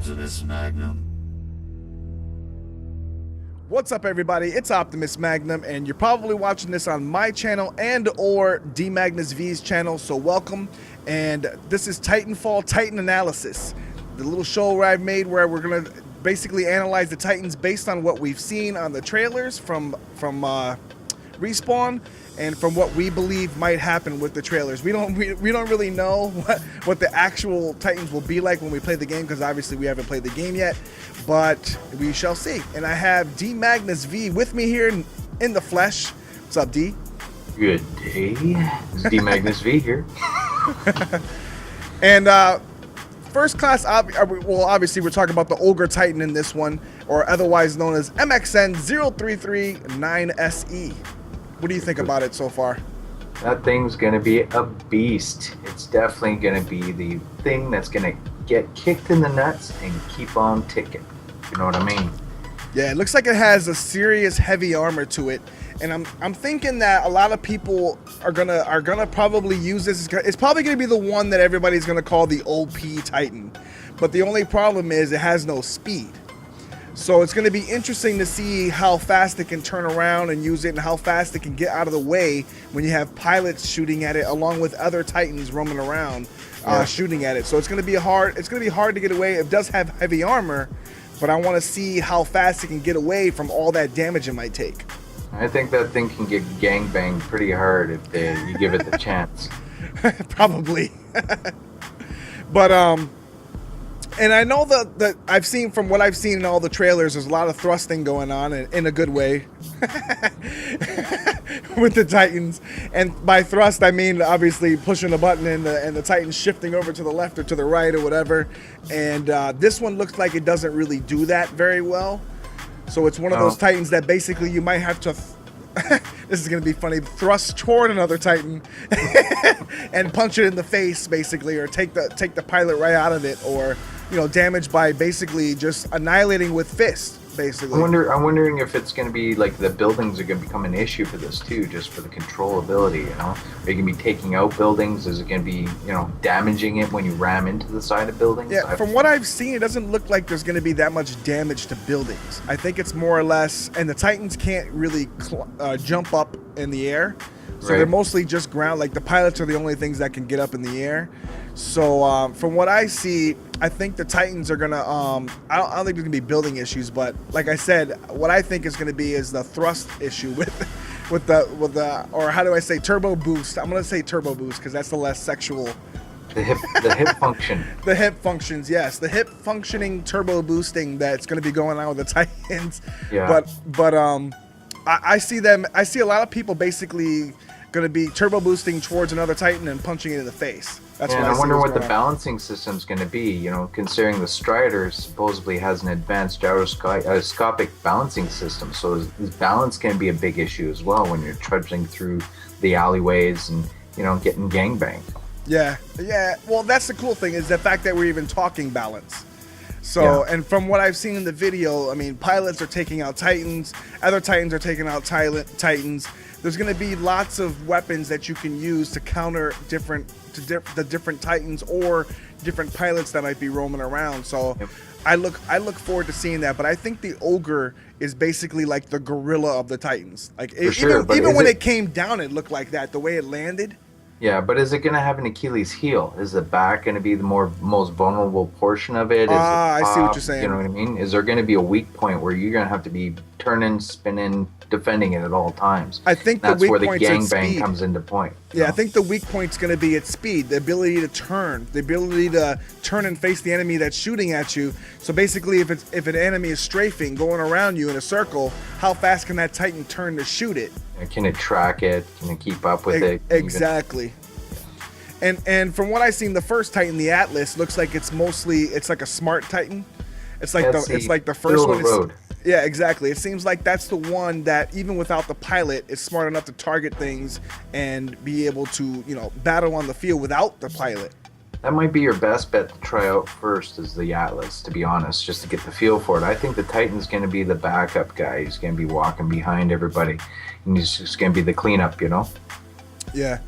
Optimus Magnum. What's up, everybody? It's Optimus Magnum, and you're probably watching this on my channel and or D Magnus V's channel, so welcome. And this is Titanfall Titan Analysis, the little show where I've made where we're gonna basically analyze the Titans based on what we've seen on the trailers from Respawn and from what we believe might happen with the trailers. We don't really know what the actual Titans will be like when we play the game, because obviously we haven't played the game yet, but we shall see. And I have D Magnus V with me here in the flesh. What's up, D? Good day. It's D Magnus V here. And first class, well, obviously we're talking about the Ogre Titan in this one, or otherwise known as MXN 0339SE. What do you think about it so far? That thing's gonna be a beast. It's definitely gonna be the thing that's gonna get kicked in the nuts and keep on ticking. You know what I mean? Yeah, it looks like it has a serious heavy armor to it, and I'm thinking that a lot of people are gonna probably use this. It's probably gonna be the one that everybody's gonna call the OP Titan, but the only problem is it has no speed. So it's going to be interesting to see how fast it can turn around and use it, and how fast it can get out of the way when you have pilots shooting at it, along with other Titans roaming around shooting at it. So it's going to be hard. It's going to be hard to get away. It does have heavy armor, but I want to see how fast it can get away from all that damage it might take. I think that thing can get gangbanged pretty hard if you give it the chance. Probably. But and I know that I've seen, from what I've seen in all the trailers, there's a lot of thrusting going on in a good way with the Titans. And by thrust, I mean obviously pushing a button and the Titans shifting over to the left or to the right or whatever. And this one looks like it doesn't really do that very well. So it's one of those Titans that basically you might have to this is going to be funny, thrust toward another Titan and punch it in the face, basically, or take the pilot right out of it, or, you know, damage by basically just annihilating with fist, basically. I'm wondering if it's going to be like the buildings are going to become an issue for this too, just for the controllability, you know? Are you going to be taking out buildings? Is it going to be, you know, damaging it when you ram into the side of buildings? Yeah, from what I've seen, it doesn't look like there's going to be that much damage to buildings. I think it's more or less, and the Titans can't really jump up in the air, so they're mostly just ground. Like, the pilots are the only things that can get up in the air. So from what I see, I think the Titans are gonna I don't think there's gonna be building issues, but like I said, what I think is gonna be is the thrust issue with the or how do I say, turbo boost. I'm gonna say turbo boost because that's the less sexual. The hip function. The hip functions, yes, the hip functioning turbo boosting that's gonna be going on with the Titans. Yeah. But I see a lot of people basically going to be turbo boosting towards another Titan and punching it in the face. That's what I wonder what the balancing system's going to be, you know, considering the Strider supposedly has an advanced gyroscopic balancing system, so his balance can be a big issue as well when you're trudging through the alleyways and, you know, getting gangbanged. Yeah, well, that's the cool thing, is the fact that we're even talking balance. So, and from what I've seen in the video, I mean, pilots are taking out Titans, other Titans are taking out Titans. There's going to be lots of weapons that you can use to counter the different Titans or different pilots that might be roaming around. So, I look forward to seeing that. But I think the Ogre is basically like the gorilla of the Titans. Like, even when it came down, it looked like that. The way it landed. Yeah, but is it going to have an Achilles heel? Is the back going to be the most vulnerable portion of it? I see what you're saying. You know what I mean? Is there going to be a weak point where you're going to have to be turning, spinning, defending it at all times? I think that's where the gangbang comes into point. Yeah, I think the weak point's going to be its speed, the ability to turn and face the enemy that's shooting at you. So basically, if an enemy is strafing, going around you in a circle, how fast can that Titan turn to shoot it? Can it track it? Can it keep up with it? Exactly. And from what I've seen, the first Titan, the Atlas, looks like it's like a smart Titan. It's like the first one. Yeah, exactly. It seems like that's the one that, even without the pilot, is smart enough to target things and be able to, you know, battle on the field without the pilot. That might be your best bet to try out first, is the Atlas, to be honest, just to get the feel for it. I think the Titan's going to be the backup guy. He's going to be walking behind everybody, and he's just going to be the cleanup, you know? Yeah.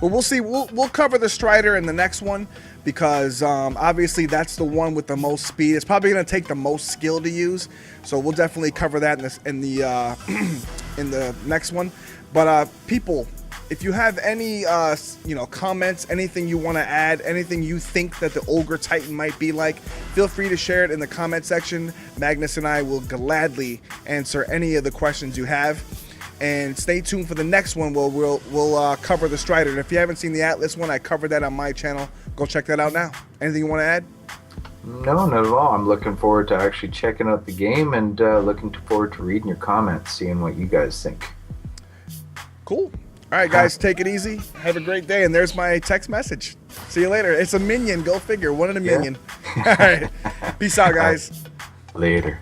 But we'll see. We'll cover the Strider in the next one. because obviously that's the one with the most speed. It's probably going to take the most skill to use, so we'll definitely cover that in the in the next one. But people, if you have any comments, anything you want to add, anything you think that the Ogre Titan might be like, feel free to share it in the comment section. Magnus and I will gladly answer any of the questions you have. And stay tuned for the next one where we'll cover the Strider. And if you haven't seen the Atlas one, I covered that on my channel. Go check that out now. Anything you want to add? No, not at all. I'm looking forward to actually checking out the game and looking forward to reading your comments, seeing what you guys think. Cool. All right, guys, take it easy. Have a great day. And there's my text message. See you later. It's a minion. Go figure. One in a million. All right. Peace out, guys. Later.